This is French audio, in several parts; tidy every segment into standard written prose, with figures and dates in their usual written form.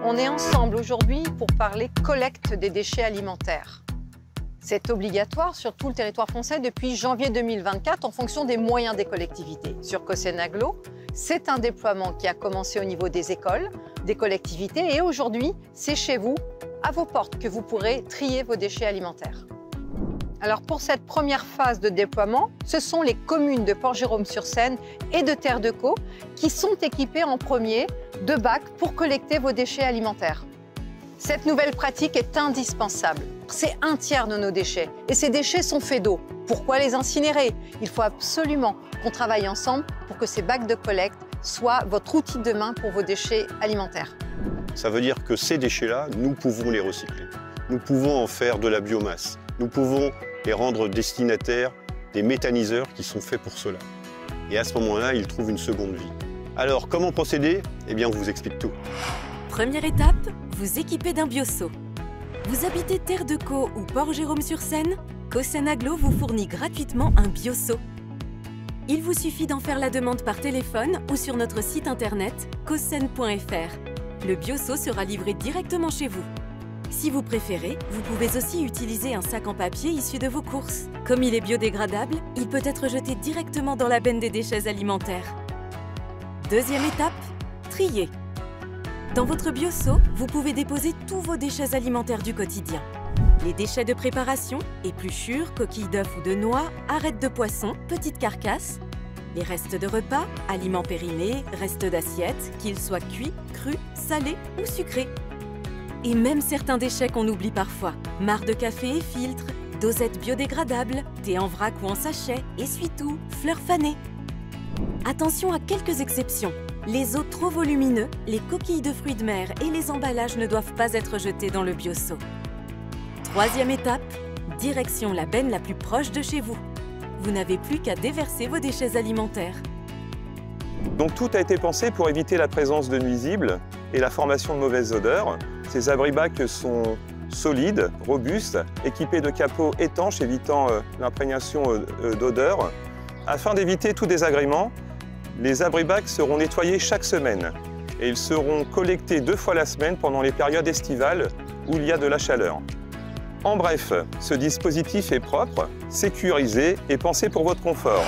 On est ensemble aujourd'hui pour parler collecte des déchets alimentaires. C'est obligatoire sur tout le territoire français depuis janvier 2024 en fonction des moyens des collectivités. Sur Cossenaglo, c'est un déploiement qui a commencé au niveau des écoles, des collectivités et aujourd'hui, c'est chez vous, à vos portes, que vous pourrez trier vos déchets alimentaires. Alors pour cette première phase de déploiement, ce sont les communes de Port-Jérôme-sur-Seine et de Terre-de-Caux qui sont équipées en premier de bacs pour collecter vos déchets alimentaires. Cette nouvelle pratique est indispensable. C'est un tiers de nos déchets et ces déchets sont faits d'eau. Pourquoi les incinérer? Il faut absolument qu'on travaille ensemble pour que ces bacs de collecte soient votre outil de main pour vos déchets alimentaires. Ça veut dire que ces déchets-là, nous pouvons les recycler. Nous pouvons en faire de la biomasse. Nous pouvons les rendre destinataires des méthaniseurs qui sont faits pour cela. Et à ce moment-là, ils trouvent une seconde vie. Alors, comment procéder? Eh bien, on vous explique tout. Première étape, vous équipez d'un bioseau. Vous habitez Terre-de-Caux ou Port-Jérôme-sur-Seine? Cossenaglo vous fournit gratuitement un bioseau. Il vous suffit d'en faire la demande par téléphone ou sur notre site internet cossen.fr. Le bioseau sera livré directement chez vous. Si vous préférez, vous pouvez aussi utiliser un sac en papier issu de vos courses. Comme il est biodégradable, il peut être jeté directement dans la benne des déchets alimentaires. Deuxième étape, trier. Dans votre bioseau, vous pouvez déposer tous vos déchets alimentaires du quotidien. Les déchets de préparation, épluchures, coquilles d'œufs ou de noix, arêtes de poisson, petites carcasses, les restes de repas, aliments périmés, restes d'assiettes, qu'ils soient cuits, crus, salés ou sucrés. Et même certains déchets qu'on oublie parfois, marcs de café et filtres, dosettes biodégradables, thé en vrac ou en sachet, essuie-tout, fleurs fanées. Attention à quelques exceptions. Les os trop volumineux, les coquilles de fruits de mer et les emballages ne doivent pas être jetés dans le bioseau. Troisième étape, direction la benne la plus proche de chez vous. Vous n'avez plus qu'à déverser vos déchets alimentaires. Donc tout a été pensé pour éviter la présence de nuisibles et la formation de mauvaises odeurs. Ces abri-bacs sont solides, robustes, équipés de capots étanches évitant l'imprégnation d'odeurs. Afin d'éviter tout désagrément, les abri-bacs seront nettoyés chaque semaine et ils seront collectés 2 fois la semaine pendant les périodes estivales où il y a de la chaleur. En bref, ce dispositif est propre, sécurisé et pensé pour votre confort.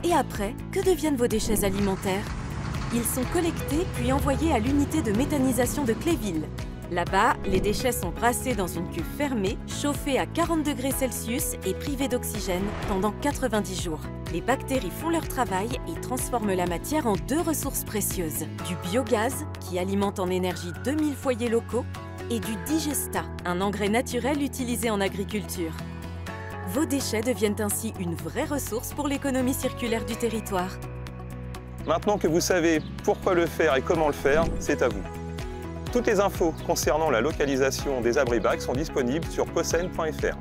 Et après, que deviennent vos déchets alimentaires? Ils sont collectés puis envoyés à l'unité de méthanisation de Cléville. Là-bas, les déchets sont brassés dans une cuve fermée, chauffée à 40 degrés Celsius et privée d'oxygène pendant 90 jours. Les bactéries font leur travail et transforment la matière en 2 ressources précieuses. Du biogaz, qui alimente en énergie 2000 foyers locaux, et du digesta, un engrais naturel utilisé en agriculture. Vos déchets deviennent ainsi une vraie ressource pour l'économie circulaire du territoire. Maintenant que vous savez pourquoi le faire et comment le faire, c'est à vous. Toutes les infos concernant la localisation des abri-bacs sont disponibles sur cossen.fr.